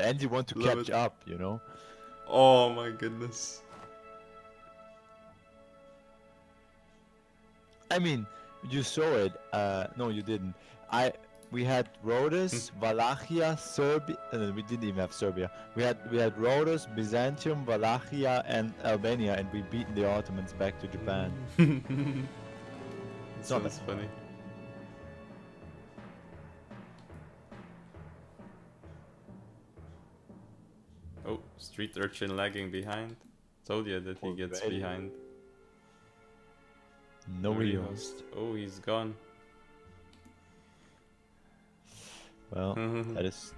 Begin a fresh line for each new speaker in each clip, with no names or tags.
and you want to
Love
catch
it.
up, you know?
Oh my goodness.
I mean, you saw it. No, you didn't. We had Rhodes, Wallachia, Serbia. We didn't even have Serbia. We had Rhodes, Byzantium, Wallachia, and Albania, and we beat the Ottomans back to Japan.
It's
not
sounds funny. Oh, street urchin lagging behind. Told you that he gets
Already.
behind.
No
Nobody
rehost.
host. Oh, he's gone.
Well,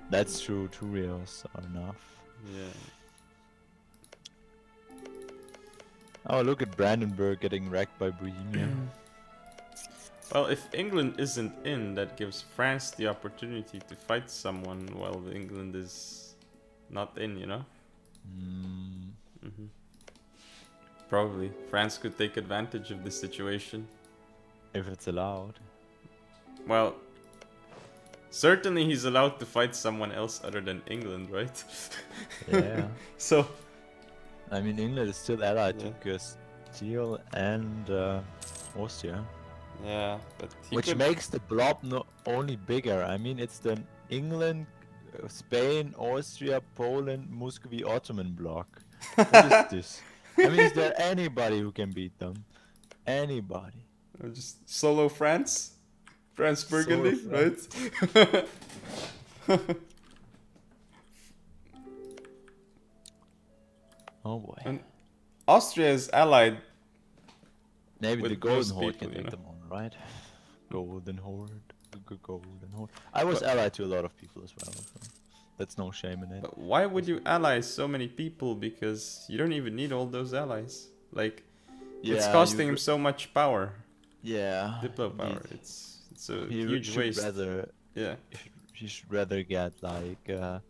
that's true. 2 reels are enough.
Yeah.
Oh, look at Brandenburg getting wrecked by Bohemia.
Well, if England isn't in, that gives France the opportunity to fight someone while England is not in, you know? Probably. France could take advantage of this situation.
If it's allowed.
Well, certainly he's allowed to fight someone else other than England, right?
Yeah.
So,
I mean, England is still allied
Yeah.
to Castile and Austria.
yeah, but he
Which
could...
makes the blob not only bigger. I mean, it's the England, Spain, Austria, Poland, Muscovy, Ottoman bloc. What is this? I mean, is there anybody who can beat them? Anybody?
Just solo France? France Burgundy,
Solo
right?
Oh boy.
And Austria is allied.
Maybe
with
the Golden
most
Horde
people,
can
you
take
know?
them on, right? Golden Horde. Golden Horde. I was allied to a lot of people as well. So that's no shame in it.
But why would you ally so many people? Because you don't even need all those allies. Like, it's costing him so much power.
Yeah.
Diplo power.
indeed.
It's a
He
huge
should
waste.
rather
Yeah.
he should rather get like a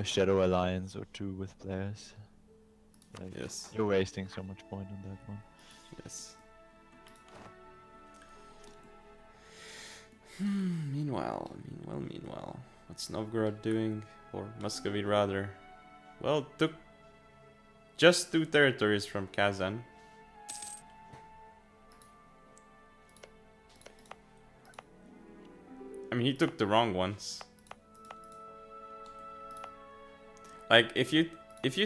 shadow alliance or 2 with players. Like,
Yes.
you're wasting so much point on that one.
Yes. Meanwhile, what's Novgorod doing? Or Muscovy rather? Well, took just 2 territories from Kazan. I mean, he took the wrong ones. Like, if you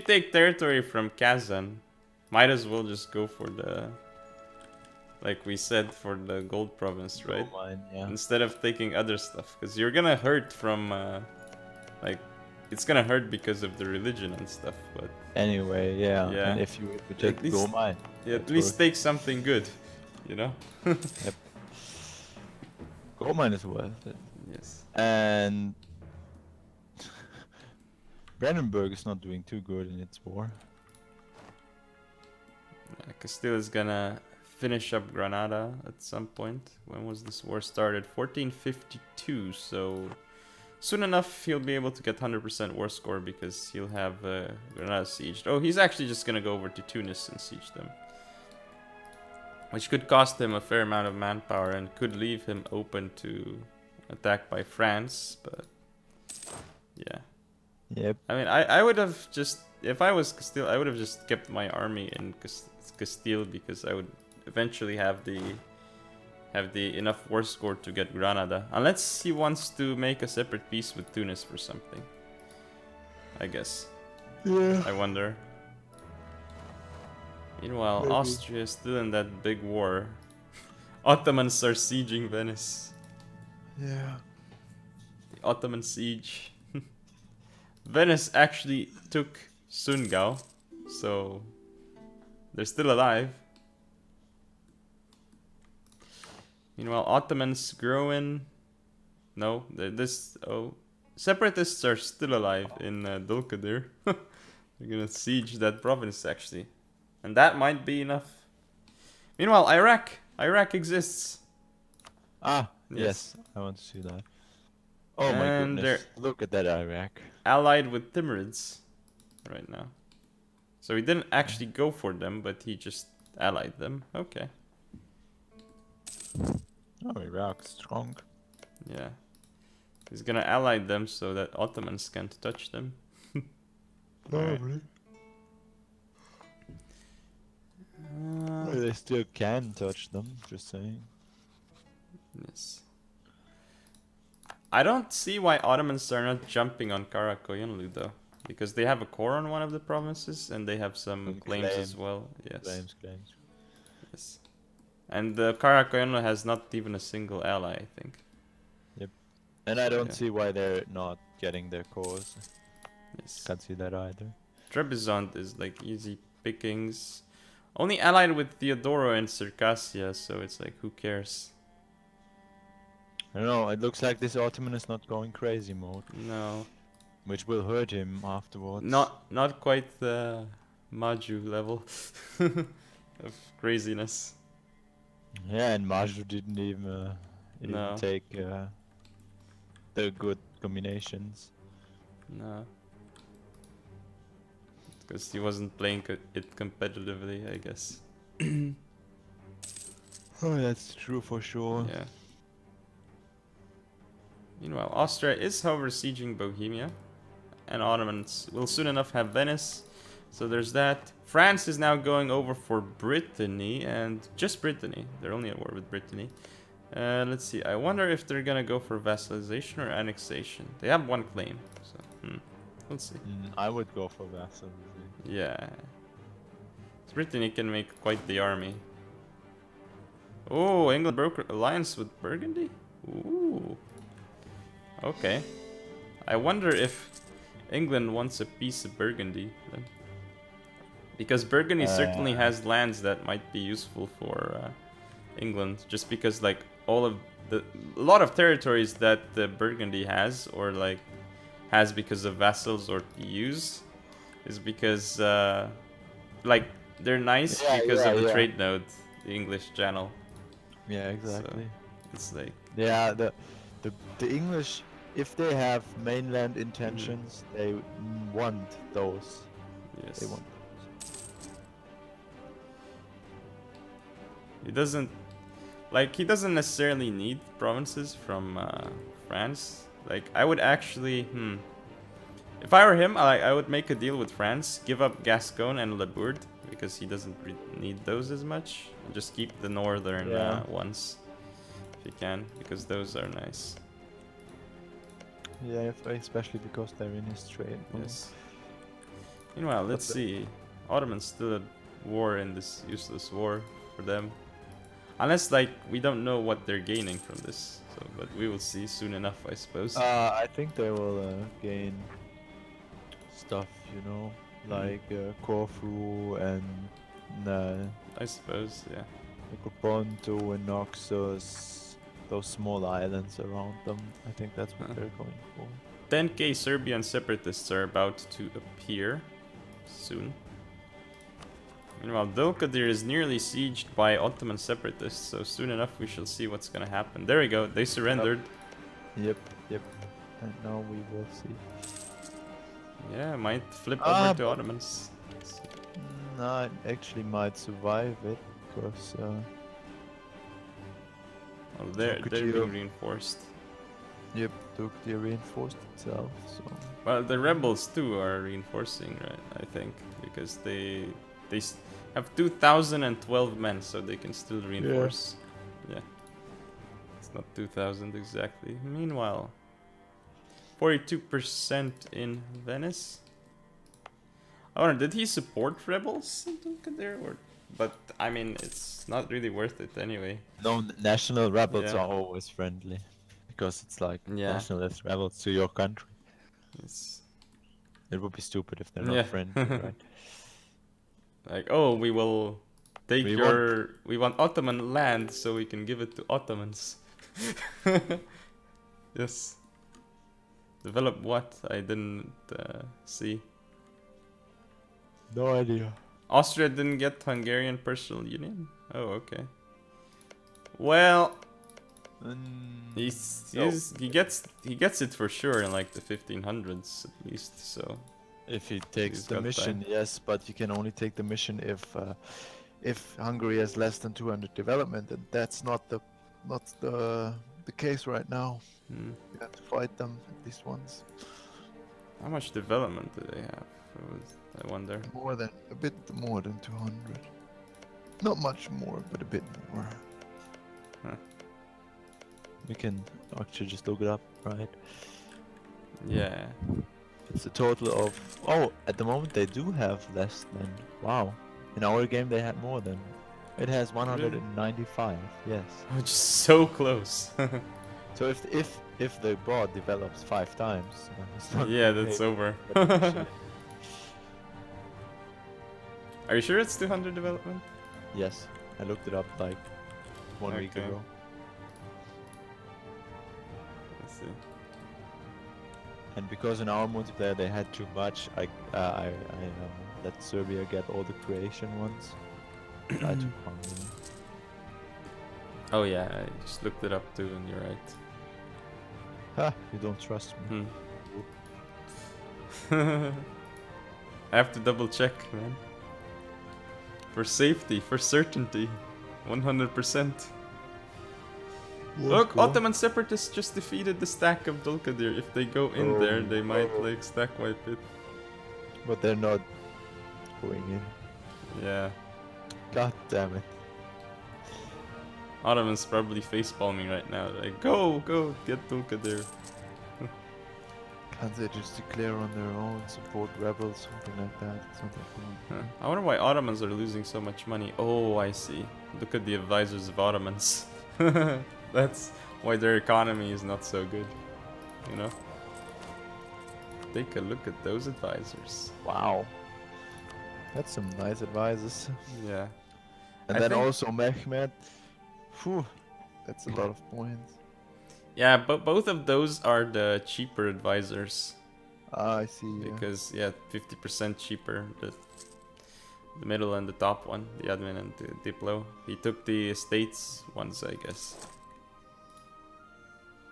take territory from Kazan, might as well just go for the, like we said, for the gold province, right?
Oh, mine, yeah.
Instead of taking other stuff, because you're gonna hurt from, like, it's gonna hurt because of the religion and stuff. But
Anyway, yeah.
Yeah.
And if you take
least-
gold mine,
yeah, at
that's
least
worth-
take something good, you know?
gold mine is worth it.
Yes.
And Brandenburg is not doing too good in its war.
Castile is gonna finish up Granada at some point. When was this war started? 1452, so soon enough he'll be able to get 100% war score because he'll have Granada sieged. Oh, he's actually just gonna go over to Tunis and siege them. Which could cost him a fair amount of manpower and could leave him open to attack by France, but yeah.
Yep.
I mean, I would have just, if I was Castile, I would have just kept my army in Castile because I would eventually have the enough war score to get Granada, unless he wants to make a separate peace with Tunis for something. I guess.
Yeah.
I wonder. Meanwhile,
Maybe.
Austria is still in that big war. Ottomans are sieging Venice.
Yeah.
The Ottoman siege. Venice actually took Sungau, so they're still alive. Meanwhile, Ottomans growing. No, separatists are still alive in Dulkadir. They're gonna siege that province actually, and that might be enough. Meanwhile, Iraq exists.
Ah,
Yes.
yes. I want to see that. Oh my
And
goodness. Look at that Iraq.
Allied with Timurids right now. So he didn't actually go for them, but he just allied them. Okay.
Oh, Iraq's strong.
Yeah. He's gonna ally them so that Ottomans can't touch them.
Probably. They still can touch them, just saying.
Yes. I don't see why Ottomans are not jumping on Karakoyunlu though. Because they have a core on one of the provinces and they have some
And
claims as well. Yes.
Claims.
Yes. And Karakoyunlu has not even a single ally, I think.
Yep. And I don't see why they're not getting their cores.
Yes.
Can't see that either.
Trebizond is like easy pickings. Only allied with Theodoro and Circassia, so it's like, who cares?
I don't know, it looks like this Ottoman is not going crazy mode.
No.
Which will hurt him afterwards.
Not quite the Maju level of craziness.
Yeah, and Maju didn't even
No.
take the good combinations.
No. Because he wasn't playing it competitively, I guess.
Oh, that's true for sure.
Yeah. Meanwhile, Austria is however sieging Bohemia. And Ottomans will soon enough have Venice. So there's that. France is now going over for Brittany, and just Brittany. They're only at war with Brittany. Let's see. I wonder if they're gonna go for vassalization or annexation. They have one claim, so we'll see.
I would go for vassalization.
Yeah. Brittany can make quite the army. Oh, England broke alliance with Burgundy? Ooh. Okay. I wonder if England wants a piece of Burgundy then. Because Burgundy certainly has lands that might be useful for England, just because like a lot of territories that Burgundy has, or like has because of vassals or PUs, is because like they're nice because of the trade node, the English channel.
Yeah, exactly.
So it's like
the English, if they have mainland intentions, they want those.
Yes.
They want.
He doesn't necessarily need provinces from France. Like I would actually, if I were him, I would make a deal with France, give up Gascon and Le Bourd because he doesn't need those as much, and just keep the northern ones if you can, because those are nice.
Yeah, especially because they're in his trade.
Yes. Meanwhile, let's see. Ottomans still at war in this useless war for them. Unless, like, we don't know what they're gaining from this. So, but we will see soon enough, I suppose.
I think they will gain stuff, you know, like Corfu and
I suppose, yeah.
Ponto and Noxus, those small islands around them. I think that's what they're going for.
10k Serbian separatists are about to appear soon. Meanwhile, Dulkadir is nearly sieged by Ottoman separatists, so soon enough we shall see what's gonna happen. There we go, they surrendered.
Yep. And now we will see.
Yeah, might flip over to Ottomans.
No, it actually might survive it, because
well, they're being reinforced.
Yep, Dulkadir reinforced itself, so...
Well, the rebels too are reinforcing, right, I think, because they have 2,012 men, so they can still reinforce. Yeah. It's not 2,000 exactly. Meanwhile, 42% in Venice. I wonder, did he support rebels in Dulkadir? But, I mean, it's not really worth it anyway.
No, national rebels are always friendly. Because it's like nationalist rebels to your country.
It's...
It would be stupid if they're not friendly, right?
Like, oh, we will take we want Ottoman land so we can give it to Ottomans. Yes. Develop what? I didn't see.
No idea.
Austria didn't get Hungarian personal union? Oh, okay. Well, he gets it for sure in like the 1500s at least, so...
If he takes the mission, yes, but you can only take the mission if Hungary has less than 200 development, and that's not the case right now. You have to fight them at least once.
How much development do they have? I wonder.
A bit more than 200. Not much more, but a bit more.
Huh.
We can actually just look it up, right?
Yeah.
It's a total of... Oh, at the moment they do have less than... Wow. In our game they had more than... It has 195, yes.
Which is so close.
So if the bot develops 5 times... it's not
Yeah,
gonna
that's
pay,
over.
but actually-
Are you sure it's 200 development?
Yes, I looked it up like 1 week
Okay.
ago.
Let's see.
And because in our multiplayer they had too much, I let Serbia get all the creation ones. I took Hungary.
Oh yeah, I just looked it up too, and you're right.
Ha! You don't trust me.
I have to double check, man. For safety, for certainty. 100%. Look, Ottoman separatists just defeated the stack of Dulkadir. If they go in there, they might like stack wipe it.
But they're not going in.
Yeah.
God damn it.
Ottoman's probably facepalming right now. Like, go, get Dulkadir.
Can't they just declare on their own, support rebels, something like that? Something
Huh. I wonder why Ottomans are losing so much money. Oh, I see. Look at the advisors of Ottomans. That's why their economy is not so good. You know? Take a look at those advisors.
Wow. That's some nice advisors.
Yeah.
And
I
then
think-
also Mehmed. Phew, that's a lot of points.
Yeah, but both of those are the cheaper advisors.
Ah, I see. Yeah.
Because, yeah, 50% cheaper. The middle and the top one, the admin and the Diplo. He took the estates ones, I guess.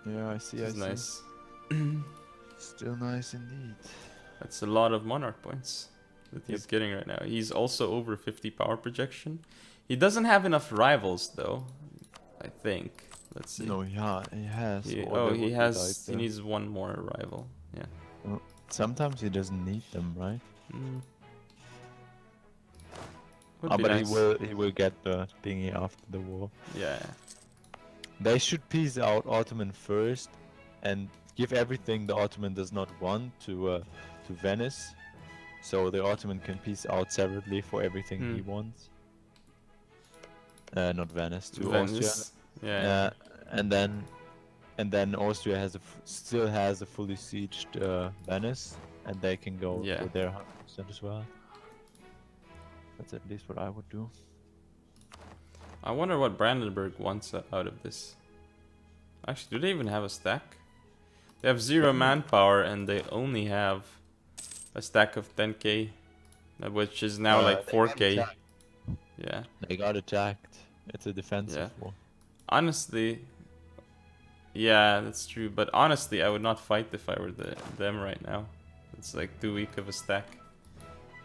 Yeah, I see.
Which
I
is
see.
nice.
Still nice indeed.
That's a lot of monarch points that he's getting right now. He's also over 50 power projection. He doesn't have enough rivals though, I think. Let's see.
No, yeah, he has.
He,
or
oh,
there
he
would be
has.
like
He
the-
needs one more rival. Yeah.
Sometimes he doesn't need them, right?
Mm. Would
Ah,
be
but
nice.
he will get the thingy after the war.
Yeah.
They should piece out Ottoman first, and give everything the Ottoman does not want to Venice, so the Ottoman can piece out separately for everything he wants. Not Venice, to Austria.
Venice. Yeah.
And then Austria has still has a fully sieged Venice, and they can go for their 100% as well. That's at least what I would do.
I wonder what Brandenburg wants out of this. Actually, do they even have a stack? They have 0 manpower and they only have a stack of 10k, which is now like 4k. Yeah.
They got attacked. It's a defensive war.
Honestly, yeah, that's true. But honestly, I would not fight if I were them right now. It's like too weak of a stack.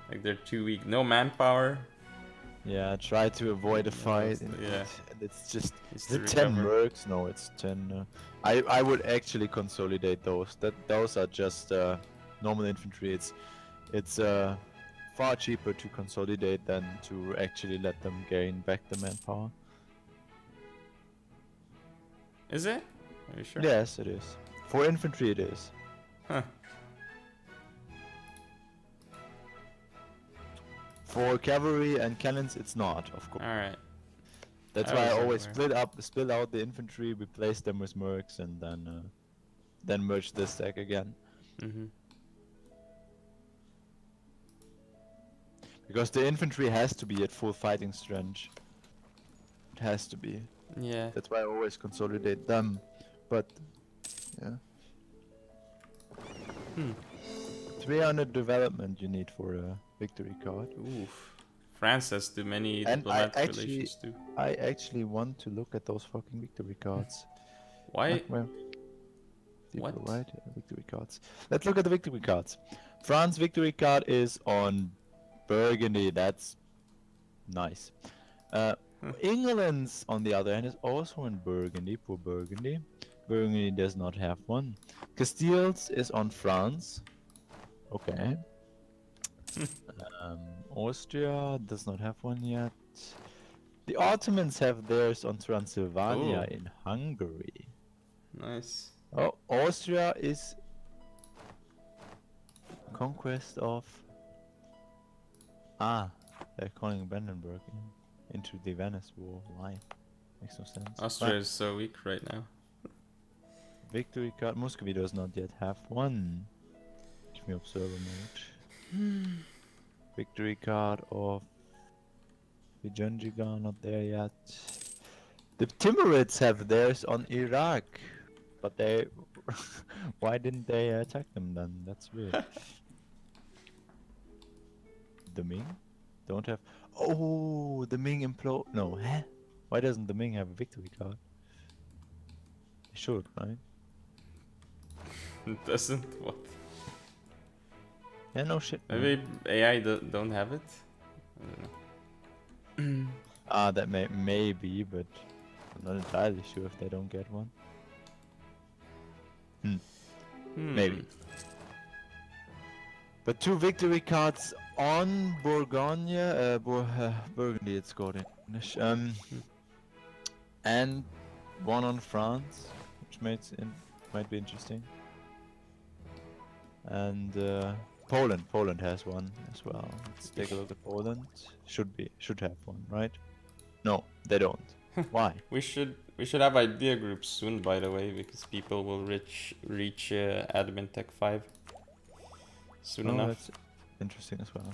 Like they're too weak. No manpower.
Yeah, try to avoid a fight.
Yeah.
And it's just
Needs
the
to
10
recover.
mercs. No, it's 10. I would actually consolidate those. Those are just normal infantry. It's far cheaper to consolidate than to actually let them gain back the manpower.
Is it? Are you sure?
Yes, it is. For infantry, it is.
Huh.
For cavalry and cannons, it's not, of course.
All right.
That's
I
why I
was
always
aware.
split out the infantry, replace them with mercs, and then merge this stack again.
Mm-hmm.
Because the infantry has to be at full fighting strength. It has to be.
Yeah.
That's why I always consolidate them. But yeah. 300 development you need for a victory card.
Oof. France has too many
And I
diplomatic relations too.
I actually want to look at those fucking victory cards.
Why?
Well,
What?
right? Victory cards. Let's look at the victory cards. France victory card is on Burgundy. That's nice. England's, on the other hand, is also in Burgundy. Poor Burgundy. Burgundy does not have one. Castile's is on France. Okay. Austria does not have one yet. The Ottomans have theirs on Transylvania
Oh.
in Hungary.
Nice.
Oh, Austria is conquest of. Ah, they're calling Brandenburg into the Venice War. Why? Makes no sense.
Austria is so weak right now.
Victory card. Muscovy does not yet have one. Give me observer mode. Victory card of Vijanjiga, not there yet. The Timurids have theirs on Iraq, but they. Why didn't they attack them then? That's weird. The Ming don't have. Oh, the Ming implode. No, huh? Why doesn't the Ming have a victory card? They should, right?
It doesn't. What?
Yeah, no shit. Man.
Maybe AI don't have it. I don't know.
Ah, that may be, but I'm not entirely sure if they don't get one. Maybe. But 2 victory cards on Bourgogne, Burgundy it's called in English, and 1 on France, which might be interesting. And Poland has one as well. Let's take a look at Poland. Should have one, right? No, they don't. Why?
We should have idea groups soon, by the way, because people will reach admin tech 5 soon enough.
That's interesting as well.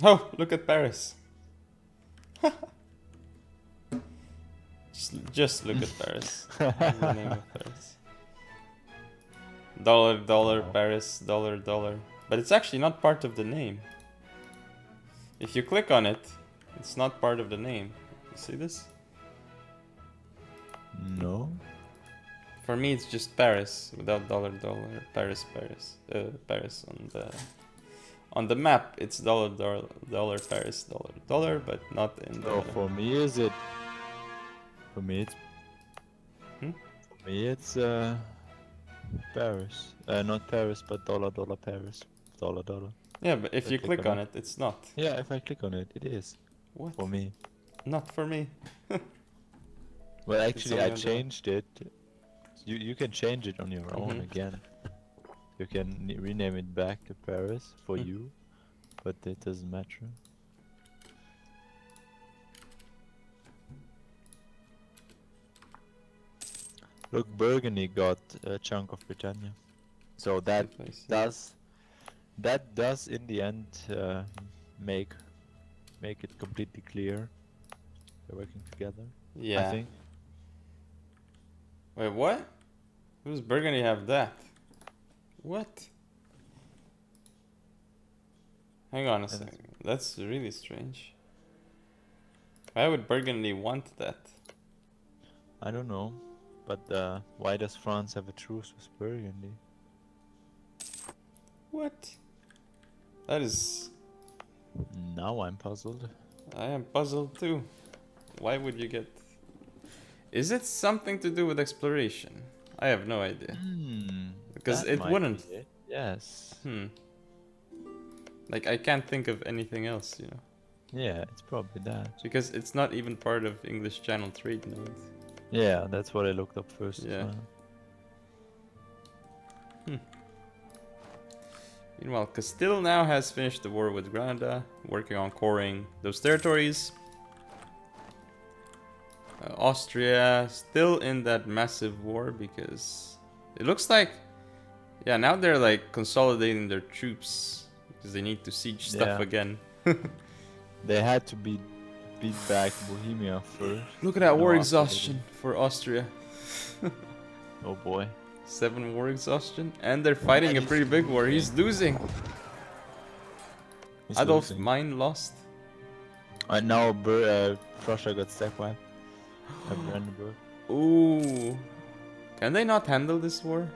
Oh, look at Paris. just look at Paris. That's the name of Paris. Dollar, Paris, dollar. But it's actually not part of the name. If you click on it, it's not part of the name. You see this?
No.
For me, it's just Paris without dollar, Paris. Paris on the map. It's dollar, Paris, dollar, but not in the.
Oh, for me is it? For me it's. For me it's Paris. Not Paris, but dollar, Paris, dollar.
Yeah, but if you click on it, it's not.
Yeah, if I click on it, it is.
What?
For me.
Not for me.
Well, actually, I changed it. You can change it on your own again. You can rename it back to Paris for you, but it doesn't matter. Look, Burgundy got a chunk of Britannia, so that does in the end make it completely clear they're working together.
Yeah.
I think.
Wait, what? Who's Burgundy have that? What? Hang on a second. That's really strange. Why would Burgundy want that?
I don't know, but why does France have a truce with Burgundy?
What? That is...
Now I'm puzzled.
I am puzzled too. Why would you get... Is it something to do with exploration? I have no idea. Because it wouldn't.
It. Yes.
Like, I can't think of anything else, you know.
Yeah, it's probably that.
Because it's not even part of English Channel trade nodes.
Yeah, that's what I looked up first.
Yeah. Meanwhile, Castile now has finished the war with Granada, working on coring those territories. Austria still in that massive war because it looks like, yeah, now they're like consolidating their troops because they need to siege stuff again.
They had to beat back Bohemia first.
Look at that war exhaustion for Austria.
Oh boy.
7 war exhaustion, and they're fighting a pretty big war. He's losing. Adolf Mine lost.
Now Prussia got stepwiped. Brandenburg.
Ooh. Can they not handle this war?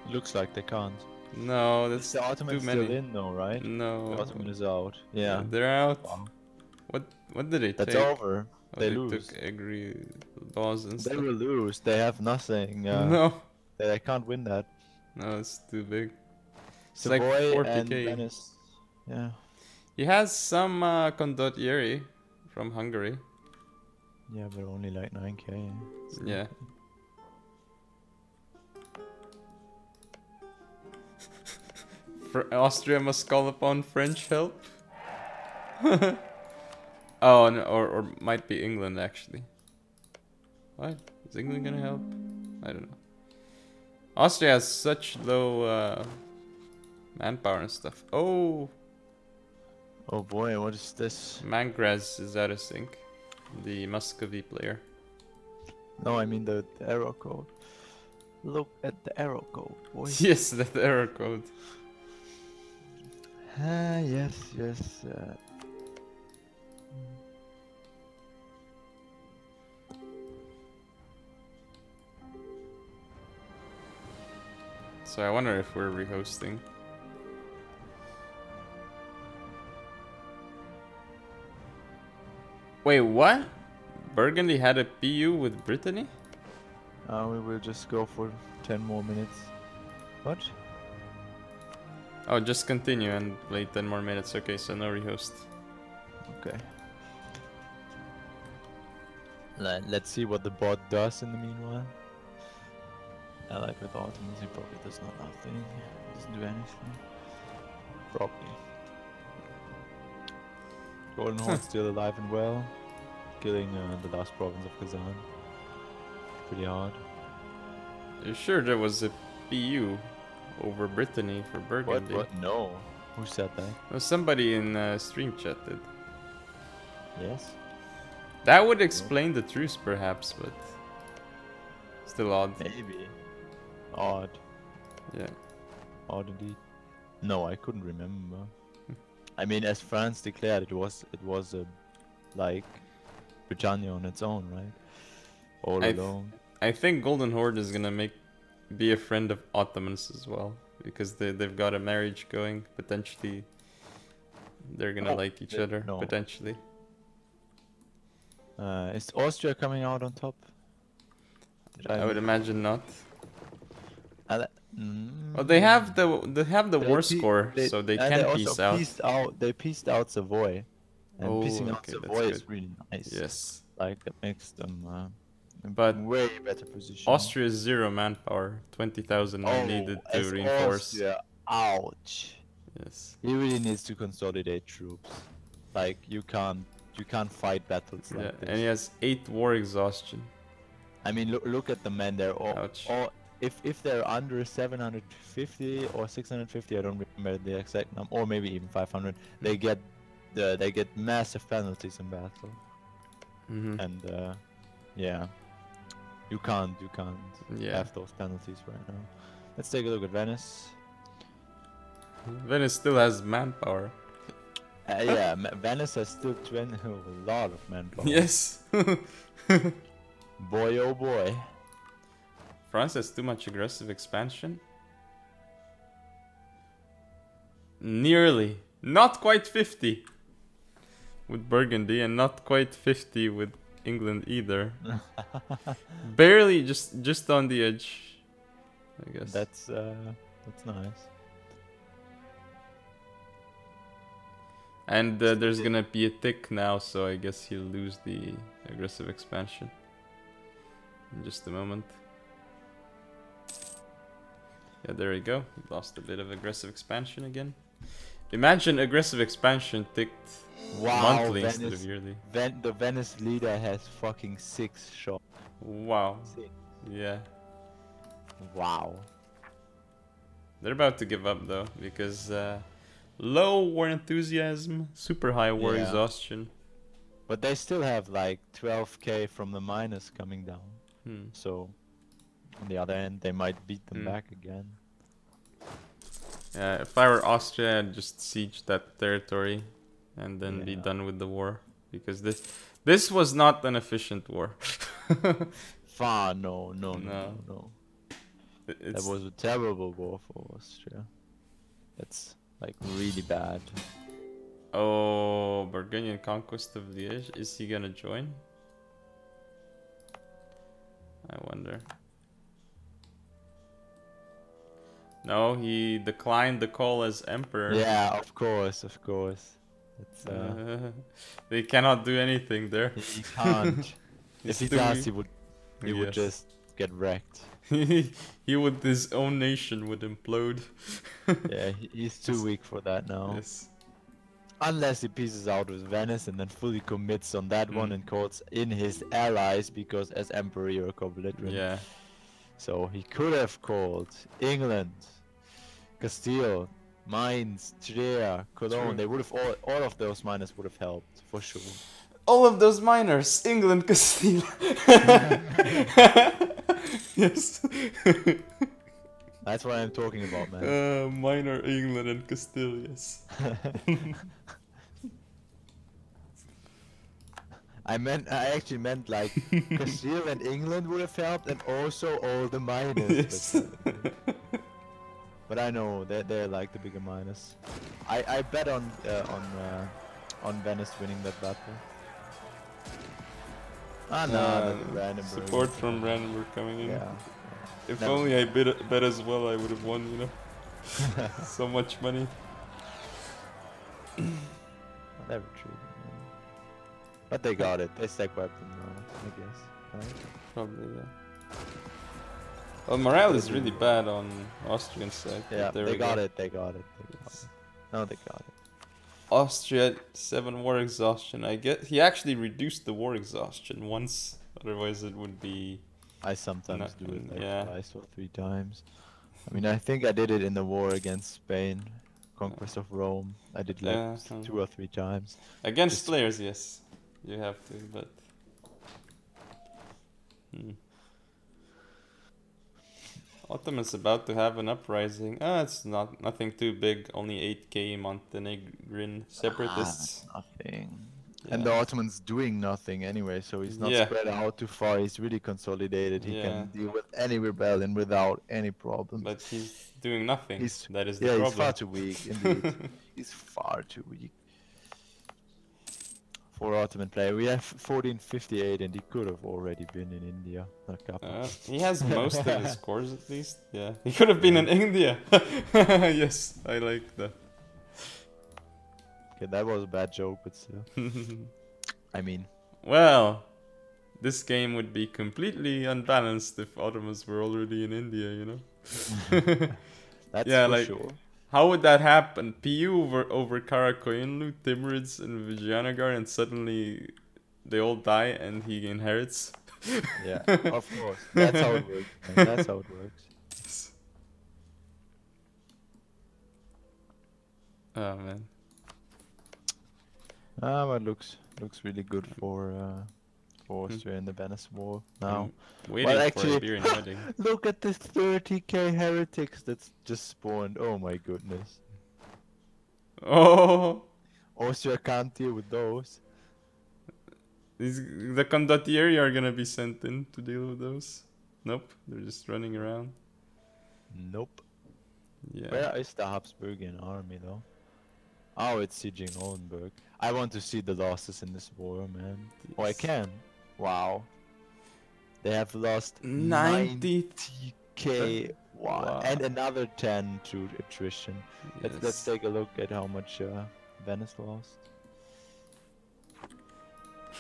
Looks like they can't.
No, that's
the Ottoman
too many.
Still in though, right?
No.
The Ottoman is out. Yeah.
They're out.
Wow.
What did they take?
That's over.
Oh,
They
they
lose.
took agri laws and
They
stuff.
will lose. They have nothing.
No,
They can't win that.
no, it's too big. It's like
Savoy
4
and
PK.
Venice. Yeah.
He has some condottieri from Hungary.
Yeah, but only like 9k.
Yeah. Austria must call upon French help. Oh, no, or might be England actually. What? Is England gonna help? I don't know. Austria has such low manpower and stuff. Oh,
Oh boy, what is this?
Mangraz is out of sync. The Muscovy player.
No, I mean the error code. Look at the error code, boy.
Yes, that error code.
Ah, yes.
So I wonder if we're rehosting. Wait, what? Burgundy had a PU with Brittany?
We will just go for 10 more minutes. What?
Oh, just continue and play 10 more minutes. Okay, so no rehost.
Okay. Let's see what the bot does in the meanwhile. I like with Ottomans, he probably does nothing. Doesn't do anything. Probably. Golden Horn still alive and well. Killing the last province of Kazan. Pretty hard.
You sure there was a PU over Brittany for Burgundy?
What? No. Who said that?
Well, somebody in stream chat did.
Yes.
That would explain the truce perhaps, but still odd.
Maybe. Odd.
Yeah.
Odd indeed. No, I couldn't remember. I mean, as France declared, it was like Britannia on its own, right? All alone.
I think Golden Horde is gonna be a friend of Ottomans as well, because they've got a marriage going. Potentially, they're gonna like each other.
No.
Potentially.
Is Austria coming out on top?
I would imagine not.
Mm,
Well, they have the war score,
they,
so they
and
can
they
piece
also
out.
They pieced out Savoy, and
Oh,
piecing out
okay, that's
Savoy is
good.
really nice.
Yes.
Like that makes them
But
way better position.
Austria's 0 manpower, 20,000 needed to
as
reinforce.
Austria, ouch.
Yes.
He really needs to consolidate troops. Like you can't fight battles
Yeah,
like this.
and he has 8 war exhaustion.
I mean, look at the men there.
Ouch.
If they're under 750 or 650, I don't remember the exact number, or maybe even 500, they get massive penalties in battle. And yeah, you can't have those penalties right now. Let's take a look at Venice.
Venice still has manpower.
Yeah, Venice has still a lot of manpower.
Yes.
Boy, oh boy.
France has too much aggressive expansion. Nearly. Not quite 50 with Burgundy, and not quite 50 with England either. Barely, just on the edge, I guess.
That's nice.
And there's gonna be a tick now, so I guess he'll lose the aggressive expansion in just a moment. Yeah, there we go. He lost a bit of aggressive expansion again. Imagine aggressive expansion ticked monthly instead of yearly.
The Venice leader has fucking 6 shots.
Wow.
6.
Yeah.
Wow.
They're about to give up though, because low war enthusiasm, super high war exhaustion.
But they still have like 12k from the miners coming down. So on the other end, they might beat them back again.
Yeah, if I were Austria, I'd just siege that territory and then be done with the war, because this was not an efficient war.
No. That was a terrible war for Austria. That's like really bad.
Oh, Burgundian conquest of Liège. Is he gonna join? I wonder. No, he declined the call as emperor.
Yeah, of course, of course. It's,
they cannot do anything there.
he can't. If he does, he would
Yes.
just get wrecked.
He would, his own nation would implode.
Yeah, he's too weak for that now.
Yes.
Unless he pieces out with Venice and then fully commits on that one and calls in his allies, because as emperor you're a co-belligerent.
Yeah.
So he could have called England, Castile, Mainz, Trier, Cologne.
True.
They would have all of those miners would have helped for sure.
All of those miners, England, Castile. Yes.
That's what I'm talking about, man.
Minor England and Castile, yes.
I actually meant like Castile and England would have helped, and also all the miners.
Yes.
But I know they're like the bigger miners. I bet on Venice winning that battle. Ah no, Brandenburg.
Support from Brandenburg coming in.
Yeah.
If only I bet as well, I would have won, you know. So much money.
Never true. But they got it. They stack weapon now, I guess. Right?
Probably, yeah. Well, morale is really bad on Austrian side.
Yeah, they got it. They got it.
Yes.
No, they got it.
Austria 7 war exhaustion. I get he actually reduced the war exhaustion once. Otherwise, it would be.
I sometimes do it like
yeah.
twice or 3 times. I mean, I think I did it in the war against Spain, conquest of Rome. I did like 2 or 3 times.
Against
Just
players, yes, you have to, but. Ottoman's about to have an uprising. It's nothing too big. Only 8k Montenegrin separatists.
Nothing.
Yeah.
And the Ottoman's doing nothing anyway, so he's not spread out too far. He's really consolidated. He can deal with any rebellion without any problem.
But he's doing nothing. That is the
problem.
problem.
He's far too weak, indeed. He's far too weak. For Ottoman player, we have 1458, and he could have already been in India.
He has most of his cores at least. Yeah, he could have been in India. Yes, I like that.
Okay, that was a bad joke, but still. I mean.
Well, this game would be completely unbalanced if Ottomans were already in India, you know?
That's for sure.
How would that happen? PU over Karakoyunlu, Timurids, and Vijayanagar, and suddenly they all die and he inherits?
Yeah, of course. That's how it works. Man. That's how it works.
Oh man.
But looks really good for Austria in the Venice War now.
Waiting for a Iberian wedding.
Look at the 30k heretics that's just spawned. Oh my goodness.
Oh.
Austria can't deal with those.
The condottieri are gonna be sent in to deal with those. Nope, they're just running around.
Nope.
Yeah.
Where is the Habsburgian army though? Oh, it's sieging Oldenburg. I want to see the losses in this war, man. Yes. Oh, I can. Wow. They have lost 90k. Wow. And another 10 to attrition. Yes. Let's take a look at how much Venice lost.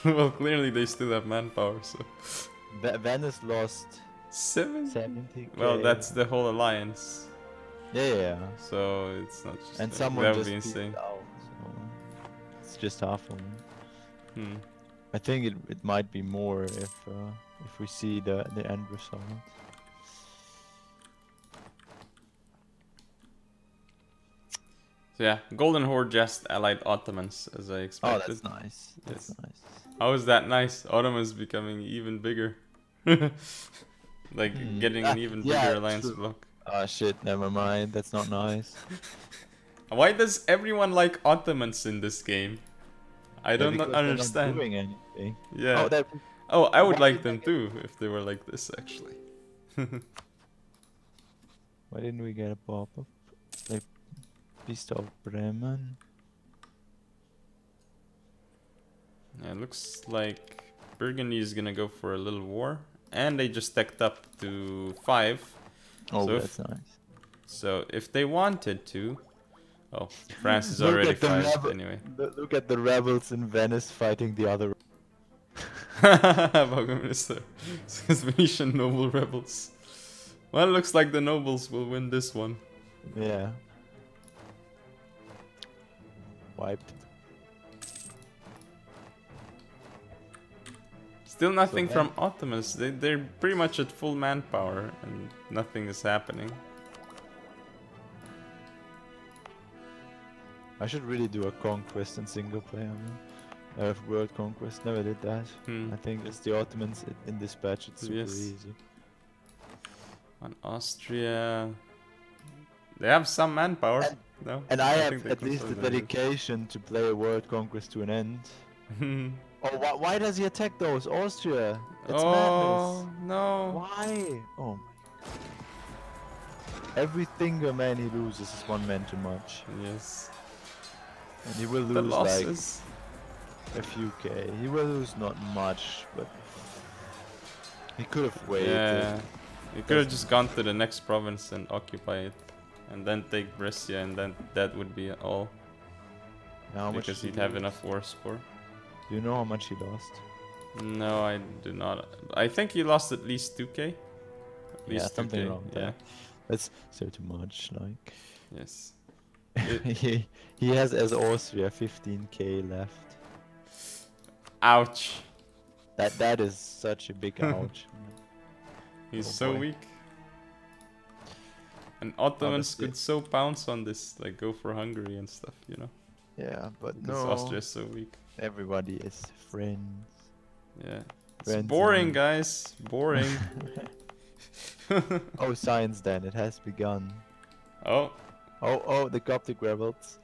Well, clearly they still have manpower, so.
Venice lost
70k. Well, that's the whole alliance.
Yeah.
So it's not just.
And someone just insane. Out, so it's just half of them. I think it might be more if we see the end result.
So yeah, Golden Horde just allied Ottomans as I expected.
Oh, that's nice. That's nice.
How is that nice? Ottomans becoming even bigger. Like getting an even bigger alliance block.
Oh shit, never mind. That's not nice.
Why does everyone like Ottomans in this game? I don't understand.
They're not doing anything.
Yeah. Oh, I would like them too if they were like this actually.
Why didn't we get a pop-up? Like Beast of Bremen.
Yeah, it looks like Burgundy is gonna go for a little war, and they just stacked up to 5.
Oh,
So
that's nice.
So if they wanted to... Oh, France is
Look
already
at the
5 anyway.
Look at the rebels in Venice fighting the other.
Minister. Venetian noble rebels. Well, it looks like the nobles will win this one.
Yeah. Wiped.
Still nothing
So
from Ottomans. They're pretty much at full manpower and nothing is happening.
I should really do a conquest in single player. World conquest. Never did that. I think it's the Ottomans in dispatch. It's super easy.
On Austria, they have some manpower. No,
and I have at least the dedication to play a world conquest to an end. Oh, why does he attack those? Austria! It's madness!
No!
Why? Oh my god. Every single man he loses is one man too much.
Yes.
And he will lose like a few K. He will lose not much, but he could have waited.
Yeah. He could have just gone to the next province and occupy it. And then take Brescia, and then that would be all.
How much
because he'd have enough war score.
Do you know how much he lost?
No, I do not. I think he lost at least 2k. At least
something
2K.
wrong there. That's so too much, like.
Yes.
he has as Austria 15k left.
Ouch.
That is such a big ouch.
He's so weak. And Ottomans could so pounce on this, like go for Hungary and stuff, you know.
Yeah, but
because Austria is so weak.
Everybody is friends.
Yeah. It's boring, guys. Boring.
Oh, science then. It has begun.
Oh.
Oh, the Coptic rebels.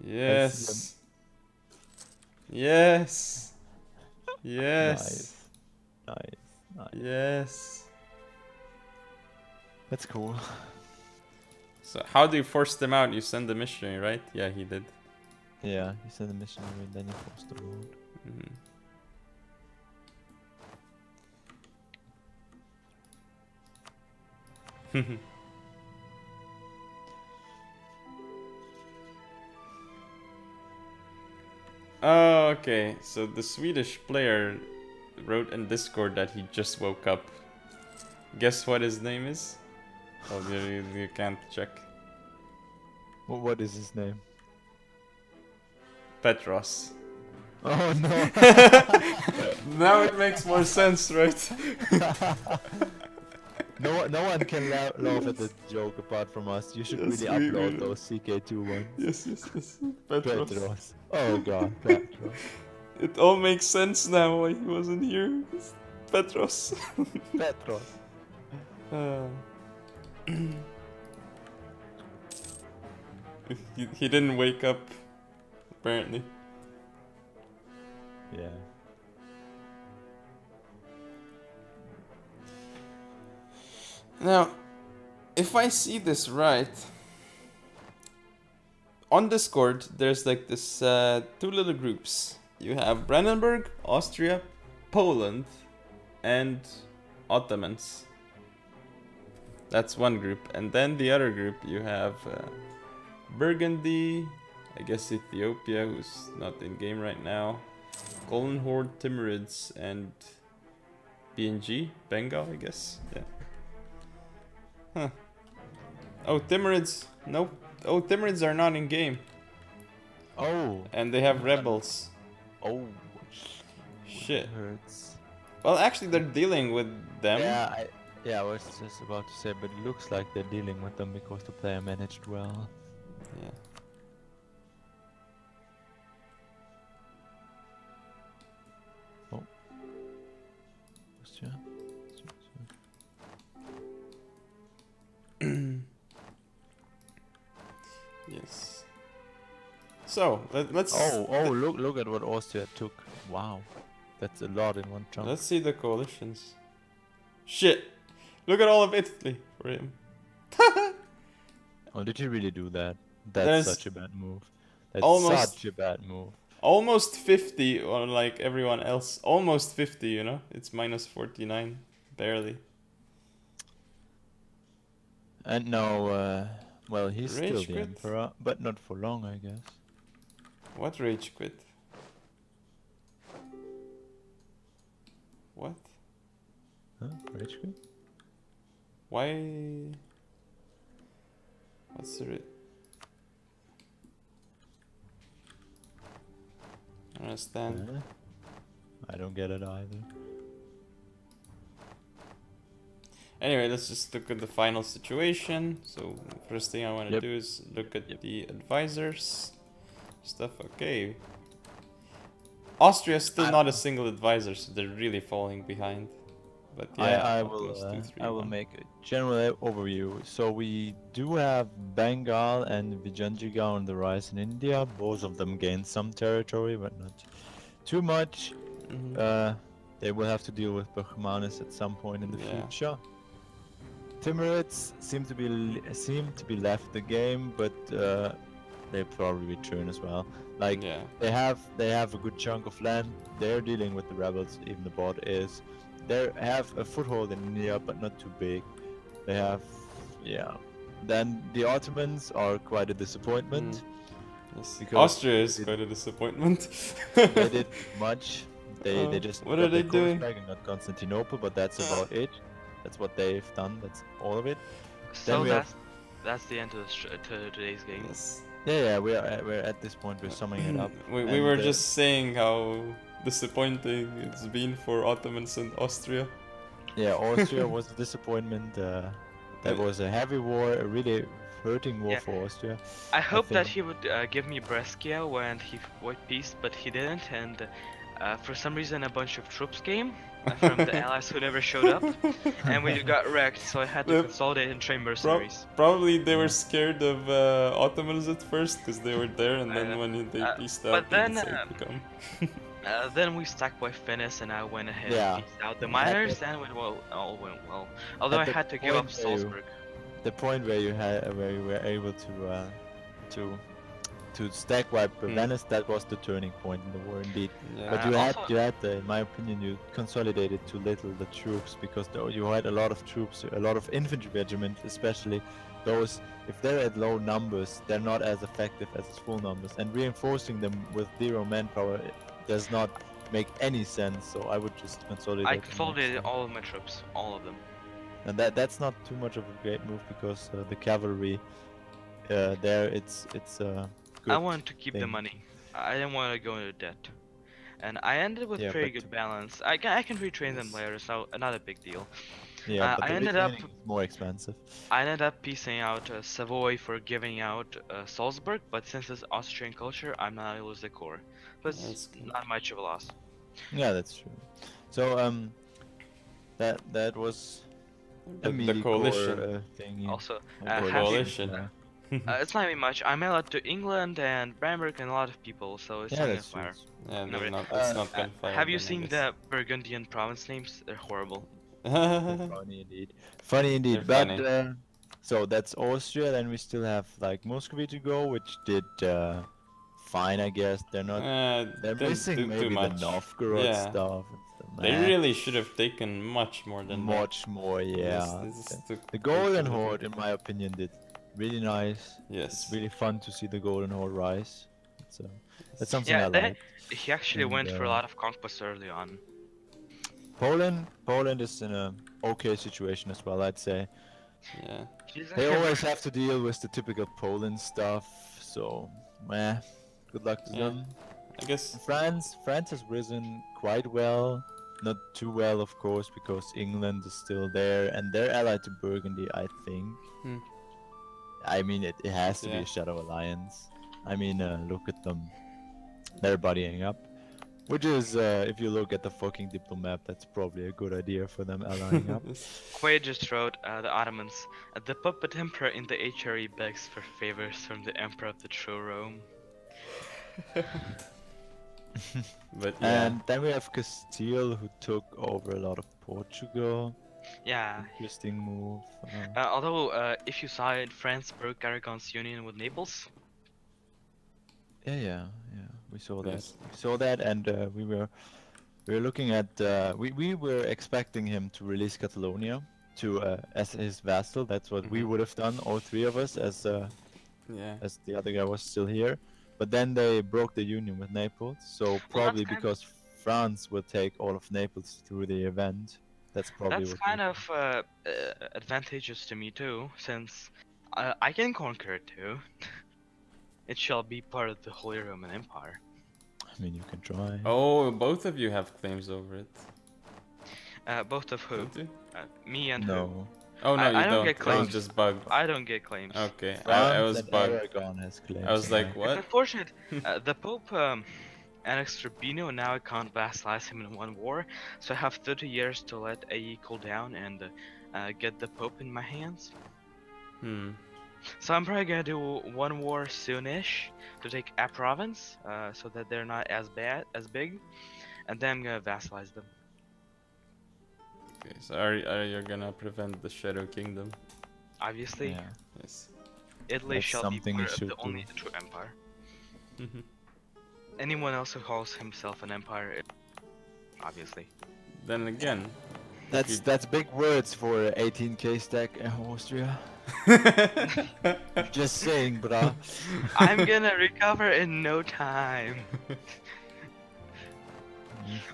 Yes. Yes. Yes.
Nice.
Yes.
That's cool.
So how do you force them out? You send the missionary, right? Yeah, he did.
Yeah, you send the missionary and then you force them out.
Oh, okay. So the Swedish player wrote in Discord that he just woke up. Guess what his name is? Oh, you can't check.
What is his name?
Petros.
Oh no!
Now it makes more sense, right?
No one can laugh at the joke apart from us. You should really upload those CK2 ones.
Yes. Petros.
Oh god, Petros.
It all makes sense now why he wasn't here. It's Petros.
Petros.
He didn't wake up, apparently.
Yeah.
Now, if I see this right, on Discord, there's like this 2 little groups. You have Brandenburg, Austria, Poland, and Ottomans. That's one group. And then the other group, you have Burgundy, I guess Ethiopia, who's not in game right now, Golden Horde, Timurids, and BNG, Bengal, I guess. Yeah. Huh. Oh, Timurids. Nope. Oh, Timurids are not in game.
Oh.
And they have rebels.
Oh.
Shit.
Hurts.
Well, actually, they're dealing with them.
Yeah, I was just about to say, but it looks like they're dealing with them because the player managed well.
Yeah.
Oh.
Yes. So let's.
Oh! Look at what Austria took. Wow, that's a lot in one chunk.
Let's see the coalitions. Shit! Look at all of Italy for him.
Oh, did he really do that? That's such a bad move. That's
almost
such a bad move.
almost 50 on like everyone else. Almost 50, you know? It's minus 49. Barely.
And now, well, he's still
Rage
the
quit?
emperor, but not for long, I guess.
What rage quit? What?
Huh? Rage quit?
Why? What's the I understand.
Huh? I don't get it either.
Anyway, let's just look at the final situation. So first thing I want to
Yep.
do is look at the advisors stuff. Okay, Austria's still not a single advisor, so they're really falling behind. But yeah,
I
Ottoman's
will
2, 3,
I will
1.
make a general overview. So we do have Bengal and Vijayanagara on the rise in India. Both of them gained some territory, but not too much.
Mhm.
They will have to deal with Bahmanis at some point in the
Yeah.
future. Timurids seem to be left the game, but they probably return as well. Like
Yeah.
they have a good chunk of land. They're dealing with the rebels. Even the board is. They have a foothold in India, but not too big. They have, yeah. Then the Ottomans are quite a disappointment.
Yes.
Because
Austria is
they
quite a disappointment.
They did much. They just
what
got
are they
their coast
doing?
back and got Constantinople, but that's about it. That's what they've done. That's all of it.
So
we have-
that's the end of today's game.
Yes.
Yeah, we're at this point. We're summing it up.
we
and,
were just saying how disappointing it's been for Ottomans and Austria.
Yeah, Austria was a disappointment. That was a heavy war, a really hurting war
Yeah.
for Austria.
I hope that
think-
he would give me Brescia when he fought peace, but he didn't, and for some reason a bunch of troops came from the allies who never showed up, and we got wrecked. So I had to
The-
consolidate and train mercenaries.
Probably they were scared of Ottomans at first because they were there, and then when they pieced out,
but
they
then,
decided to come.
Then we stuck by Finnis, and I went ahead
Yeah.
and pieced out the miners, and all went well. Although I
the
had to give up
point where you-
Salzburg.
The point where you were able to stack wipe Venice, that was the turning point in the war indeed.
Yeah.
But
Also-
you had in my opinion, you consolidated too little the troops because you had a lot of troops, a lot of infantry regiments, especially those. If they're at low numbers, they're not as effective as full numbers, and reinforcing them with 0 manpower does not make any sense. So I would just consolidate.
I
them
consolidated
next time.
all of my troops, all of them.
And that's not too much of a great move because the cavalry there it's good.
I wanted to keep the
thing.
money. I didn't want to go into debt. And I ended with
Yeah,
pretty
but-
good balance. I can retrain them later, so not a big deal.
Yeah, but
I
the
ended up-
retraining is more expensive.
I ended up piecing out Savoy for giving out Salzburg, but since it's Austrian culture, I'm not able to lose the core. But
That's
it's
good.
not much of a loss.
Yeah, that's true. So that was a
The
melee
coalition.
core, thingy.
Also,
A
have you-
coalition.
it's not even much. I'm allied to England and Bamberg and a lot of people, so it's
Yeah,
not gonna
that's true.
fire.
Yeah,
No,
they're
it-
not, it's
uh,
not gunfire.
Have you
then, I
seen
guess.
the Burgundian province names? They're horrible.
Funny indeed. Funny indeed.
They're
But
funny.
so that's Austria. Then we still have like Muscovy to go, which did fine, I guess. They're not. They're
didn't
missing
do too
maybe the
much.
Novgorod
Yeah.
stuff. and stuff.
They
Nah,
really should have taken much more than that.
much more. Yeah.
They just took
The
way
Golden
too little.
Horde, in my opinion, did really nice.
Yes.
It's really fun to see the Golden Horde rise. That's something
Yeah,
I
they-
like.
He actually
And,
went for a lot of conquests early on.
Poland is in a okay situation as well, I'd say.
Yeah.
He's
They
actually-
always have to deal with the typical Poland stuff, so meh. Good luck to
Yeah.
them.
I guess.
France has risen quite well. Not too well, of course, because England is still there and they're allied to Burgundy, I think.
Hmm.
I mean, it has to be
Yeah.
a Shadow Alliance. I mean, look at them. They're buddying up. Which is, if you look at the fucking diplomat, that's probably a good idea for them allying up.
Quaid just wrote the Ottomans. The puppet emperor in the HRE begs for favors from the emperor of the true Rome.
But yeah.
And then we have Castile, who took over a lot of Portugal.
Yeah.
Interesting move.
Although, if you saw it, France broke Aragon's union with Naples.
Yeah. we saw that.
Yes.
We saw that, and we were looking at. We were expecting him to release Catalonia to as his vassal. That's what we
Mhm.
would have done, all three of us, as
Yeah.
the other guy was still here. But then they broke the union with Naples, so probably
kind
because France will take all of Naples through the event. That's probably
That's
what.
kind of advantageous to me too, since I can conquer it too. It shall be part of the Holy Roman Empire.
I mean, you can try.
Oh, both of you have claims over it.
Both of who?
Don't you?
Me and who?
No.
Oh no,
I
you
don't
don't.
get
I was
claims.
just bugged.
I don't get claims.
Okay, I
France
was
and
bugged.
Aragon has claims.
I was like,
It's
what?
unfortunate. The Pope annexed Urbino, and now I can't vassalize him in one war, so I have 30 years to let AE cool down and get the Pope in my hands.
Hmm.
So I'm probably gonna do one war soonish to take a province, so that they're not as big, and then I'm gonna vassalize them.
Okay, so are you gonna prevent the Shadow Kingdom?
Obviously,
Yeah.
Yes.
Italy
That's
shall be
something you
part of
should
the only
do.
true empire.
Mm-hmm.
Anyone else who calls himself an empire, obviously.
Then again,
That's big words for 18k stack Austria. Just saying, brah.
I'm gonna recover in no time.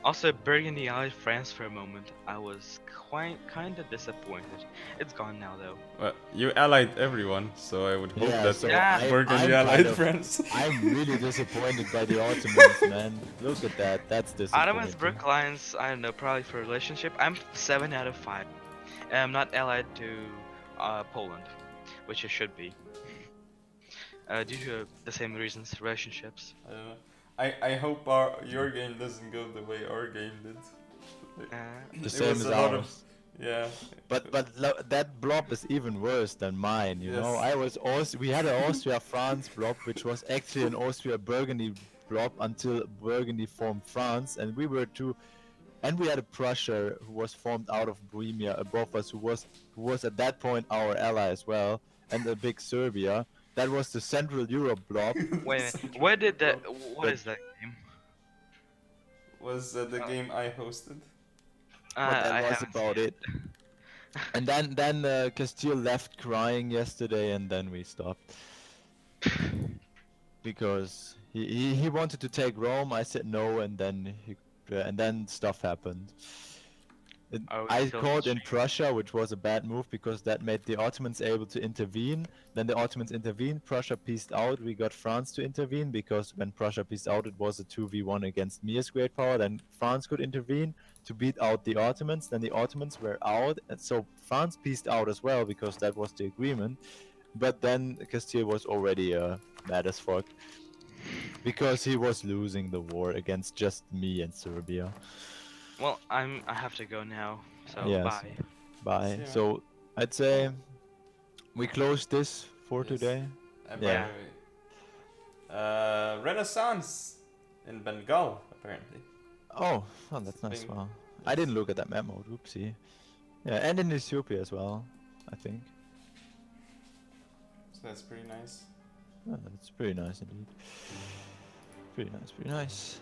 Also, Burgundy allied France for a moment. I was kinda disappointed. It's gone now though.
well, you allied everyone, so I would hope
Yeah,
that
so
Yeah.
Burgundy
I'm
allied
kind of-
France.
I'm really disappointed by the Ottomans, man. Look at that. That's
Ottomans,
disappointing.
Brook Alliance, I don't know, probably for relationship. I'm 7 out of 5. And I'm not allied to Poland, which it should be. Due to the same reasons, relationships.
I don't know. I hope your game doesn't go the way our game did.
The
It
same
was
as
a lot
ours.
of- Yeah.
But that blob is even worse than mine, you know.
Yes.
We had an Austria-France blob, which was actually an Austria-Burgundy blob until Burgundy formed France, and we were two. And we had a Prussia who was formed out of Bohemia above us, who was at that point our ally as well, and a big Serbia. That was the Central Europe blob.
Wait a minute, where did that? What
But-
is that game?
Was the game I hosted?
But that
I
was
haven't
about
seen
it. And then Castile left crying yesterday, and then we stopped because he wanted to take Rome. I said no, and then stuff happened.
Are we
I
still
called in
streaming?
Prussia, which was a bad move because that made the Ottomans able to intervene. Then the Ottomans intervened, Prussia pieced out. We got France to intervene because when Prussia pieced out, it was a 2v1 against me as great power. Then France could intervene to beat out the Ottomans. Then the Ottomans were out, and so France pieced out as well because that was the agreement. But then Castile was already mad as fuck because he was losing the war against just me and Serbia.
Well, I have to go now. So
Yes.
bye.
Bye.
Yeah.
So I'd say we close this for
Yes.
today.
And
Yeah.
by the way, Renaissance in Bengal apparently.
Oh, well, that's nice.
Thing.
Well, I didn't look at that map mode. Oopsie. Yeah, and in Ethiopia as well, I think.
So that's pretty nice.
Oh, that's pretty nice indeed. Pretty nice. Pretty nice.